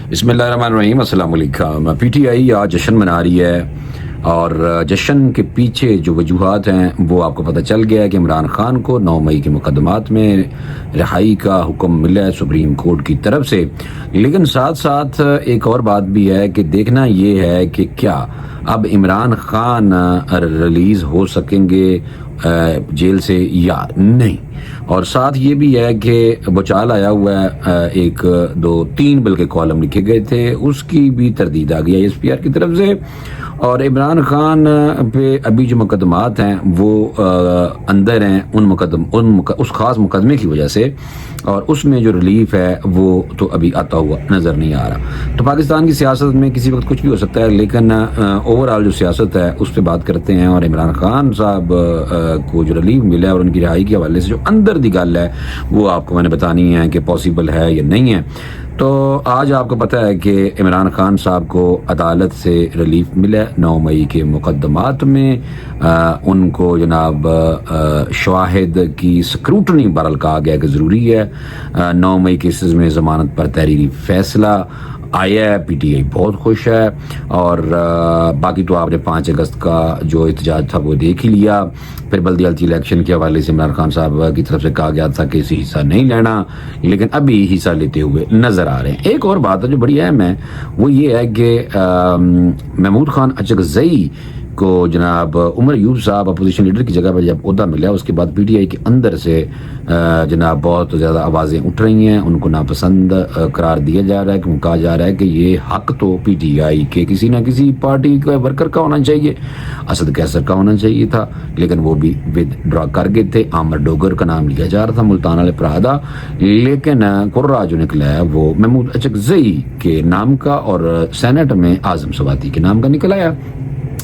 बिस्मिल्लाहिर्रहमानिर्रहीम, अस्सलाम वालेकुम। पीटीआई आज जश्न मना रही है और जश्न के पीछे जो वजूहात हैं वो आपको पता चल गया है कि इमरान खान को 9 मई के मुकदमात में रिहाई का हुक्म मिला है सुप्रीम कोर्ट की तरफ से। लेकिन साथ साथ एक और बात भी है कि देखना ये है कि क्या अब इमरान खान रिलीज़ हो सकेंगे जेल से या नहीं। और साथ ये भी है कि बचाल आया हुआ है, 1 2 3 बल्कि कॉलम लिखे गए थे, उसकी भी तरदीद आ गई है एसपीआर की तरफ से। और इमरान खान पे अभी जो मुकदमात हैं वो अंदर हैं उस खास मुकदमे की वजह से, और उसमें जो रिलीफ है वो तो अभी आता हुआ नज़र नहीं आ रहा। तो पाकिस्तान की सियासत में किसी वक्त कुछ भी हो सकता है, लेकिन ओवरऑल जो सियासत है उस पर बात करते हैं। और इमरान खान साहब को जो रिलीफ मिला है और उनकी रिहाई के हवाले से जो अंदर दी गल है वो आपको मैंने बतानी है कि पॉसिबल है या नहीं है। तो आज आपको पता है कि इमरान खान साहब को अदालत से रिलीफ मिला 9 मई के मुकदमात में। उनको जनाब शवाहिद की स्क्रूटनी बहरहाल कहा गया कि ज़रूरी है। 9 मई केसेस में ज़मानत पर तहरीरी फैसला आया है, पीटीआई बहुत खुश है। और बाकी तो आपने 5 अगस्त का जो एहतजाज था वो देख ही लिया। फिर बल्दियाती इलेक्शन के हवाले से इमरान खान साहब की तरफ से कहा गया था कि इसे हिस्सा नहीं लेना, लेकिन अभी हिस्सा लेते हुए नजर आ रहे हैं। एक और बात है जो बड़ी अहम है वो ये है कि महमूद खान अचकज़ई को जनाब उमर यूब साहब अपोजिशन लीडर की जगह पर जब ओहदा मिला, उसके बाद पीटीआई के अंदर से जनाब बहुत ज़्यादा आवाज़ें उठ रही हैं। उनको नापसंद करार दिया जा रहा है, क्योंकि कहा जा रहा है कि ये हक तो पीटीआई के किसी ना किसी पार्टी के वर्कर का होना चाहिए, असद कैसर का होना चाहिए था, लेकिन वो भी विदड्रॉ कर गए थे। आमर डोगर का नाम लिया जा रहा था, मुल्तान वाले परादा, लेकिन कुर्रा जो निकला है वो महमूद अचकज़ई के नाम का और सेनेट में आजम सवाती के नाम का निकल आया।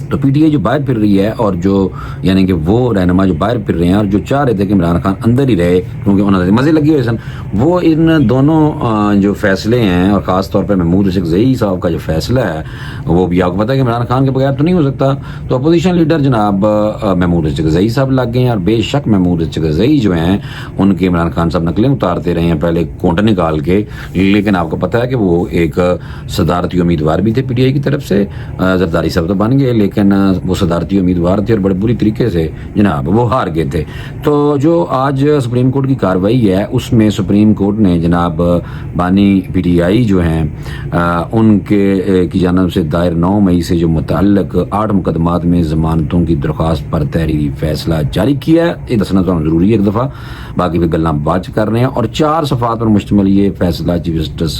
तो पीटीआई जो बाहर फिर रही है, और जो यानी कि वो रहनुमा जो बाहर फिर रहे हैं और जो चाह रहे थे कि इमरान खान अंदर ही रहे क्योंकि उन्होंने मजे लगे हुए सन, वो इन दोनों जो फैसले हैं और ख़ास तौर पर महमूद अचकज़ई साहब का जो फैसला है वो भी आपको पता है कि इमरान खान के बगैर तो नहीं हो सकता। तो अपोजिशन लीडर जनाब महमूद अचकज़ई साहब लग गए हैं, और बेशक महमूद अचकज़ई जो हैं उनके इमरान खान साहब नकलें उतारते रहे हैं पहले कोंट निकाल के, लेकिन आपको पता है कि वो एक सदारती उम्मीदवार भी थे पीटीआई की तरफ से। जरदारी साहब तो बन गए, लेकिन वो सदारती उम्मीदवार थे और बड़े बुरी तरीके से जनाब वो हार गए थे। तो जो आज सुप्रीम कोर्ट की कार्रवाई है उसमें सुप्रीम कोर्ट ने जनाब बानी पीटीआई जो हैं उनके की जानब से दायर 9 मई से जो मुतअल्लिक 8 मुकदमात में ज़मानतों की दरख्वास्त पर तहरीरी फैसला जारी किया है। ये दसना तो ज़रूरी है एक दफ़ा, बाकी फिर गल्ला बात कर रहे हैं। और 4 सफ़ात पर मुश्तमिल ये फैसला चीफ जस्टिस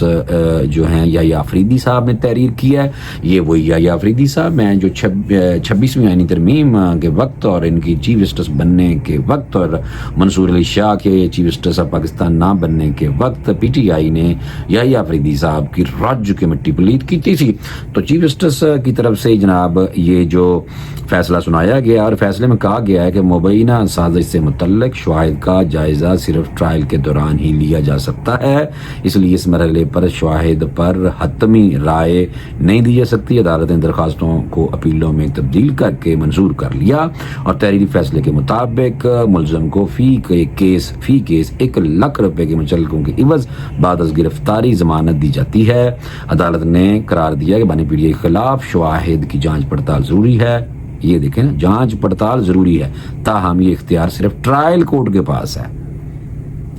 जो हैं याहिया अफरीदी साहब ने तहरीर किया है। ये वही याहिया अफरीदी साहब हैं जो 26वीं आईनी तरमीम के वक्त और इनकी चीफ जस्टिस बनने के वक्त और मंसूर अली शाह के चीफ जस्टिस ऑफ पाकिस्तान ना बनने के वक्त पीटीआई ने याहिया अफरीदी साहब की राज्य की मिट्टी पलीद की थी। तो चीफ जस्टिस की तरफ से जनाब ये जो फैसला सुनाया गया, और फैसले में कहा गया है कि मुबैना साजिश से मुतल्लिक शवाहिद का जायजा सिर्फ ट्रायल के दौरान ही लिया जा सकता है, इसलिए इस मरहले पर शवाहिद पर हतमी राय नहीं दी जा सकती। अदालत ने दरखास्तों को अपीलों में तब्दील करके मंजूर कर लिया, और तहरीरी फैसले के मुताबिक मुलजम को फी केस 1 लाख रुपए के मुचल्लकों के इवज बाद अज गिरफ्तारी जमानत दी जाती है। अदालत ने करार दिया कि बानी पीटीआई के खिलाफ शवाहिद की जांच पड़ताल जरूरी है। ये देखें ना, जांच पड़ताल जरूरी है, ताहम ये इख्तियार सिर्फ ट्रायल कोर्ट के पास है।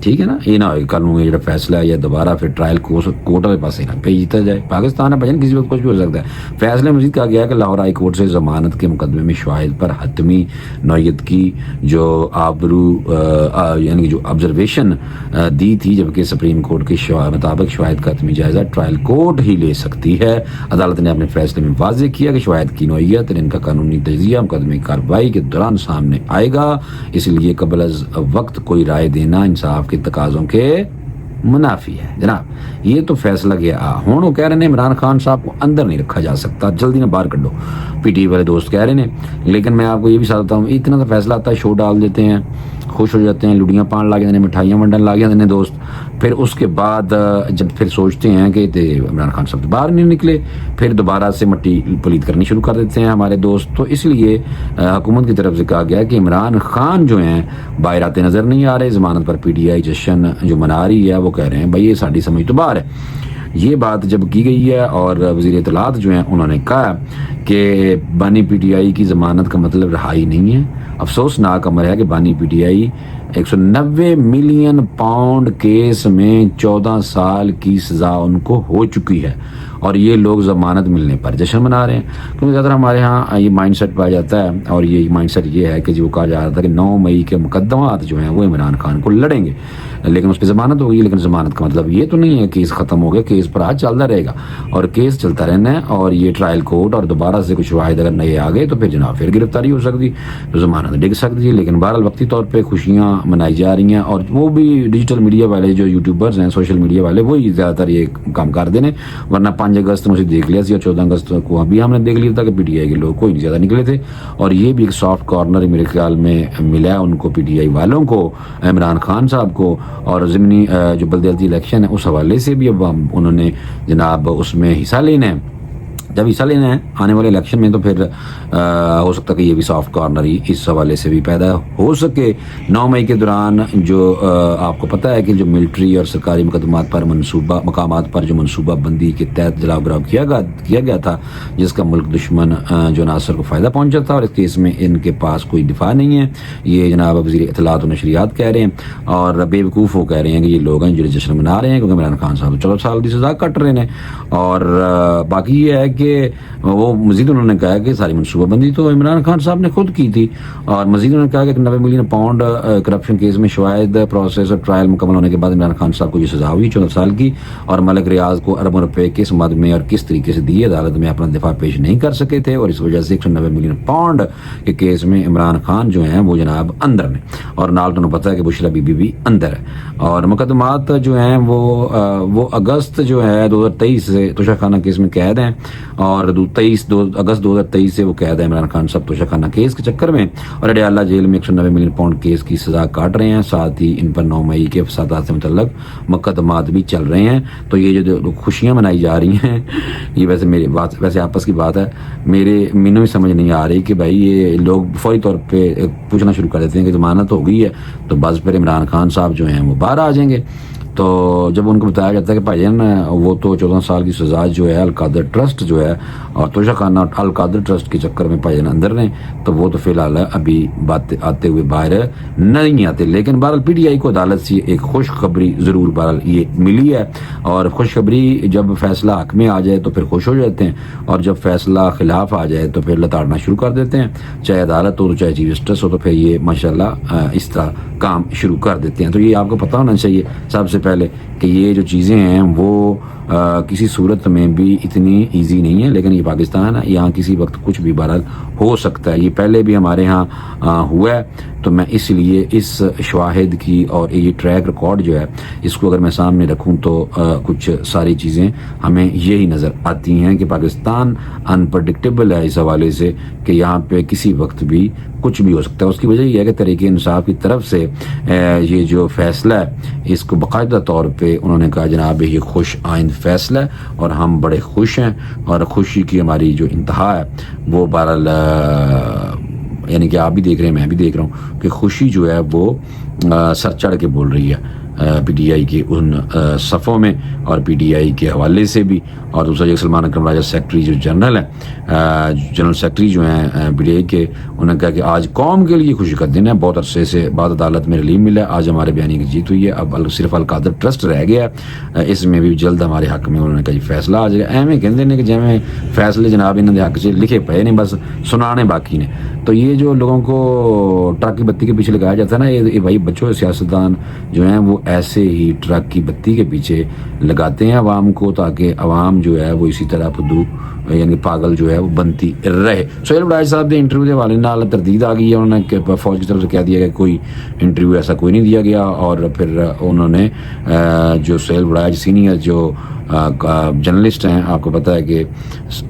ठीक है ना, ये ना हो कल में जो फैसला है या दोबारा फिर ट्रायल कोर्ट वाले पास ही ना भेजता जाए। पाकिस्तान है भजन, किसी वक्त कुछ भी हो सकता है। फैसले में मजीद कहा गया कि लाहौर हाई कोर्ट से जमानत के मुकदमे में शवाहिद पर हतमी नौयत की जो यानी जो ऑब्जर्वेशन दी थी, जबकि सुप्रीम कोर्ट के मुताबिक शवाहिद का हतमी जायजा ट्रायल कोर्ट ही ले सकती है। अदालत ने अपने फैसले में वाज़ेह किया कि शवाहिद की नौयत और इनका कानूनी तजिया मुकदमे की कार्रवाई के दौरान सामने आएगा, इसलिए कबल अज वक्त कोई राय देना इंसाफ के तकाजों के मुनाफी है। जनाब ये तो फैसला गया। हुण वो कह रहे हैं इमरान खान साहब को अंदर नहीं रखा जा सकता, जल्दी ना बाहर करो, पीटीआई वाले दोस्त कह रहे हैं। लेकिन मैं आपको ये भी बताता हूँ, इतना सा फैसला आता है, शो डाल देते हैं, खुश हो जाते हैं, लुड़ियाँ पान ला जाते हैं, मिठाइयाँ वंडन ला जाते हैं दोस्त। फिर उसके बाद जब फिर सोचते हैं कि इमरान खान साहब बाहर नहीं निकले, फिर दोबारा से मट्टी पलीद करनी शुरू कर देते हैं हमारे दोस्त। तो इसलिए हुकूमत की तरफ से कहा गया कि इमरान खान जो हैं बाहर आते नज़र नहीं आ रहे। ज़मानत पर पीटीआई जश्न जो मना रही है वो कह रहे हैं भाई ये साड़ी समझ तो बाहर है। ये बात जब की गई है और वज़ीर इत्तलात जो हैं उन्होंने कहा कि बानी पीटीआई की ज़मानत का मतलब रहाई नहीं है। अफसोसनाक अमर है कि बानी पीटीआई 190 मिलियन पाउंड केस में 14 साल की सज़ा उनको हो चुकी है और ये लोग ज़मानत मिलने पर जश्न मना रहे हैं। क्योंकि ज़्यादा हमारे यहाँ ये माइंडसेट पाया जाता है और ये माइंडसेट ये है कि जो कहा जा रहा था कि 9 मई के मुकदमात जो हैं वो इमरान खान को लड़ेंगे, लेकिन उस पर ज़मानत होगी। लेकिन ज़मानत का मतलब ये तो नहीं है केस ख़त्म हो गया, केस पर आज चलता रहेगा और केस चलता रहना है और ये ट्रायल कोर्ट और दोबारा से कुछ वाहिद अगर नए आ गए तो फिर जनाब फिर गिरफ्तारी हो सकती, तो ज़मानत डिग सकती है। लेकिन बहरहाल वक्ती तौर पर खुशियाँ मनाई जा रही हैं और वो भी डिजिटल मीडिया वाले जो यूट्यूबर्स हैं, सोशल मीडिया वाले, वही ज़्यादातर ये काम कर देने। वरना 5 अगस्त मुझे देख लिया था और 14 अगस्त को अभी हमने देख लिया था कि पीटीआई के लोग कोई नहीं ज़्यादा निकले थे और ये भी एक सॉफ्ट कॉर्नर मेरे ख्याल में मिला है उनको, पीटीआई वालों को, इमरान खान साहब को। और ज़मीनी जो बल्दियाती इलेक्शन है उस हवाले से भी अब उन्होंने जनाब उसमें हिस्सा लेना है। जब हिस्सा लेना है आने वाले इलेक्शन में तो फिर हो सकता है कि ये भी सॉफ्ट कॉर्नर ही इस हवाले से भी पैदा हो सके। 9 मई के दौरान जो आपको पता है कि जो मिलिट्री और सरकारी मुकदमात पर मकामात पर जो मनसूबा बंदी के तहत जलाओ गिराव किया गया था, जिसका मुल्क दुश्मन जो नासर को फ़ायदा पहुंचा था और इस केस में इनके पास कोई दिफा नहीं है। ये जनाब वज़ीर इत्तलात व नशरियात कह रहे हैं और बेवकूफ़ वो कह रहे हैं कि ये लोग हैं जो जश्न मना रहे हैं क्योंकि इमरान खान साहब 14 साल की सज़ा कट रहे हैं। और बाकी ये है कि वो मजीद उन्होंने कहा कि सारी मनसूबाबंदी तो इमरान खान साहब ने खुद की थी और मजीद उन्होंने कहा कि 90 मिलियन पाउंड करप्शन केस में शवाहिद प्रोसेस और ट्रायल मुकम्मल होने के बाद इमरान खान साहब को ये सजा हुई 14 साल की और मलिक रियाज को अरबों रुपए किस मद में और किस तरीके से दिए, अदालत में अपना दिफा पेश नहीं कर सके थे और इस वजह से 190 मिलियन पाउंड के केस में इमरान खान जो हैं वो जनाब अंदर ने और नाल तो पता है कि बुशरा बीबी भी अंदर है। और मुकदमात जो हैं वो अगस्त जो है 2023 से तोशाखाना केस में कैद हैं और 2 अगस्त 2023 से वो कैद है इमरान खान साहब तोशाखाना केस के चक्कर में और अडयाला जेल में 190 मिलियन पाउंड केस की सजा काट रहे हैं। साथ ही इन पर 9 मई के फसादात से मुतल्लक मुकदमात भी चल रहे हैं। तो ये जो खुशियां मनाई जा रही हैं ये वैसे आपस की बात है, मेरे मीनू ही समझ नहीं आ रही कि भाई ये लोग फौरी तौर पे पूछना शुरू कर देते हैं कि जमानत हो गई है तो बस फिर इमरान खान साहब जो हैं वो बाहर आ जाएंगे। तो जब उनको बताया जाता है कि भाईजान वो तो 14 साल की सजा जो है अल-कादर ट्रस्ट जो है और तोशाखाना अल-कादर ट्रस्ट के चक्कर में भाईजान अंदर ने, तो वो तो फिलहाल अभी बात आते हुए बाहर नहीं आते। लेकिन बहरहाल पीटीआई को अदालत से एक खुशखबरी ज़रूर बहरहाल ये मिली है और खुशखबरी जब फैसला हक में आ जाए तो फिर खुश हो जाते हैं और जब फैसला खिलाफ आ जाए तो फिर लताड़ना शुरू कर देते हैं, चाहे अदालत हो चाहे चीफ जस्टिस हो, तो फिर ये माशाल्लाह इस तरह काम शुरू कर देते हैं। तो ये आपको पता होना चाहिए सबसे पहले कि ये जो चीज़ें हैं वो किसी सूरत में भी इतनी इजी नहीं है, लेकिन ये पाकिस्तान है, यहाँ किसी वक्त कुछ भी बहरहाल हो सकता है। ये पहले भी हमारे यहाँ हुआ है, तो मैं इसलिए इस शवाहिद की और ये ट्रैक रिकॉर्ड जो है इसको अगर मैं सामने रखूँ तो कुछ सारी चीज़ें हमें यही नज़र आती हैं कि पाकिस्तान अनप्रडिक्टेबल है इस हवाले से कि यहाँ पे किसी वक्त भी कुछ भी हो सकता है। उसकी वजह यह है कि तहरीक इंसाफ की तरफ से ये जो फैसला है इसको बाकायदा तौर पे उन्होंने कहा जनाब ये खुश आइंद फैसला है और हम बड़े खुश हैं और खुशी की हमारी जो इंतहा है वो बहरहाल यानी कि आप भी देख रहे हैं मैं भी देख रहा हूँ कि खुशी जो है वो सर चढ़ के बोल रही है पीटीआई के उन सफ़ों में और पीटीआई के हवाले से भी। और दूसरा जो सलमान अकरम राजा सेक्रेटरी जो जनरल है जनरल सेक्रेटरी जो हैं पीटीआई के, उन्होंने कहा कि आज कौम के लिए खुशी का दिन है, बहुत अरसे से बाद अदालत में रिलीफ मिला है, आज हमारे बयानी की जीत हुई है, अब सिर्फ अल-कादर ट्रस्ट रह गया है, इसमें भी जल्द हमारे हक में उन्होंने कहा फैसला आ जाएगा। एवं कहते हैं कि जिमें फैसले जनाब इन्होंने हक से लिखे पे नहीं बस सुनाने बाकी ने। तो ये जो लोगों को ट्रक की बत्ती के पीछे लगाया जाता है ना, ये भाई बच्चों सियासतदान जो हैं वो ऐसे ही ट्रक की बत्ती के पीछे लगाते हैं अवाम को ताकि अवाम जो है वो इसी तरह फुद्दू यानी पागल जो है वो बनती रहे। सोहेल बड़ाई साहब के इंटरव्यू के हवाले नाल तरदीद आ गई है, उन्होंने फौज की तरफ से कह दिया कि कोई इंटरव्यू ऐसा कोई नहीं दिया गया। और फिर उन्होंने जो सोहेल बड़ाई सीनियर जो जर्नलिस्ट हैं, आपको पता है कि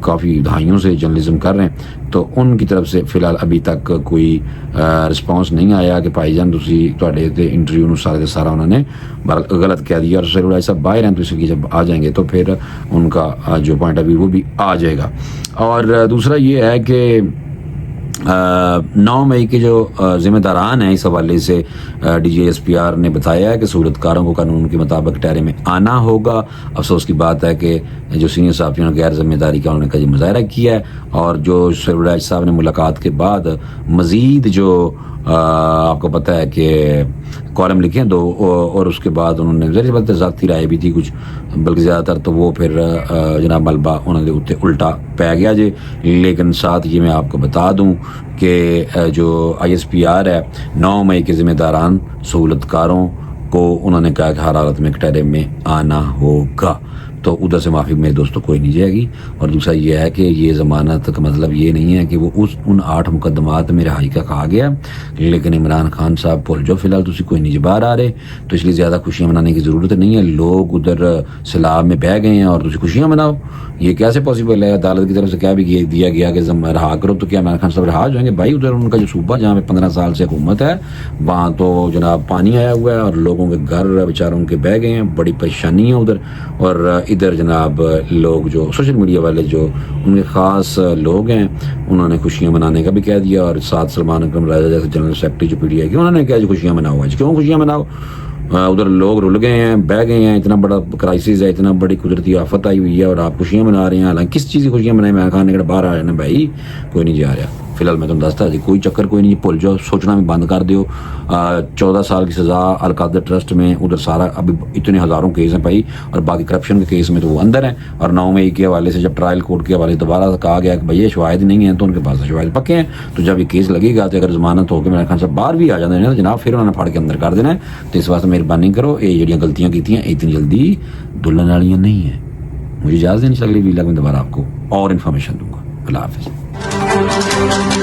काफ़ी दहाइयों से जर्नलिज्म कर रहे हैं, तो उनकी तरफ से फ़िलहाल अभी तक कोई रिस्पॉन्स नहीं आया कि भाईजान तुसी तुहाडे ते इंटरव्यू नूं सारे सारा उन्होंने गलत कह दिया। और सोहेल बड़ाई साहब बाहर हैं, तो इसकी जब आ जाएंगे तो फिर उनका जो पॉइंट ऑफ व्यू वो भी आ जाएगा। और दूसरा ये है कि 9 मई के जो जिम्मेदारान हैं इस हवाले से DGSPR ने बताया है कि सहूलतकारों को कानून के मुताबिक टहरे में आना होगा। अफसोस की बात है कि जो सीनियर साहबियों ने गैर जिम्मेदारी का उन्होंने कई मुजाहरा किया है, और जो सरवराज साहब ने मुलाकात के बाद मज़ीद जो आपको पता है कि कॉलम लिखे हैं 2, और उसके बाद उन्होंने ज़ाहिर बात है ज़ाती राय भी थी कुछ, बल्कि ज़्यादातर तो वो फिर जनाब मलबा उन्होंने उत्ते उल्टा पै गया जे। लेकिन साथ ये मैं आपको बता दूं कि जो ISPR है 9 मई के ज़िम्मेदारान सहूलतकारों को उन्होंने कहा कि हर हालत में कटहरे में आना होगा, तो उधर से माफ़ी मेरे दोस्तों कोई नहीं जाएगी। और दूसरा ये है कि ये ज़मानत का मतलब ये नहीं है कि वो उन 8 मुकदमात में रिहाई का कहा गया, लेकिन इमरान खान साहब भुल जाओ, फिलहाल तुम कोई नहीं बाहर आ रहे, तो इसलिए ज़्यादा खुशियाँ मनाने की ज़रूरत नहीं है। लोग उधर सैलाब में बह गए हैं और तुम खुशियाँ मनाओ, ये कैसे पॉसिबल है? अदालत की तरफ से क्या भी दिया गया कि रहा करो, तो क्या इमरान खान साहब रहा हो जाएंगे? भाई उधर उनका जो सूबा जहाँ पे 15 साल से हुकूमत है, वहाँ तो जनाब पानी आया हुआ है और लोगों के घर बेचारों के बह गए हैं, बड़ी परेशानी है उधर। और इधर जनाब लोग जो सोशल मीडिया वाले जो उनके ख़ास लोग हैं, उन्होंने खुशियाँ मनाने का भी कह दिया। और साथ सलमान अकरम राजा जैसे जनरल सेक्रेटरी जो PTI की, उन्होंने कहा खुशियाँ मनाओ। आज क्यों खुशियाँ मनाओ? उधर लोग रुल गए हैं, बह गए हैं, इतना बड़ा क्राइसिस है, इतना बड़ी कुदरती आफत आई हुई है और आप खुशियाँ मना रहे हैं। हालांकि किस चीज़ की खुशियाँ मनाए? मैं खाने के बाहर आ जाना भाई, कोई नहीं जा रहा। फिलहाल मैं तुम दसता जी कोई चक्कर कोई नहीं, भुल जाओ, सोचना भी बंद कर दो। 14 साल की सज़ा अलकादर ट्रस्ट में, उधर सारा अभी इतने हज़ारों केस हैं भाई, और बाकी करप्शन के केस में तो वो अंदर हैं। और 9 मई के हवाले से जब ट्रायल कोर्ट के हवाले से दोबारा कहा गया कि भैया शवाहिद नहीं है, तो उनके पास शवाहिद पक्के हैं, तो जब ये केस लगेगा तो अगर जमानत होकर इमरान खान साहब बाहर भी आ जाते हैं तो जनाब फिर उन्होंने फाड़ के अंदर कर देना है। तो इस वास्ते मेहरबानी करो, ये जड़ियाँ गलतियाँ की हैं इतनी जल्दी दुल्हन वालियाँ नहीं हैं। मुझे इजाज़त देनी, अगली वीडियो में दोबारा आपको और इन्फॉर्मेशन दूंगा। अल्लाह हाफ़िज़।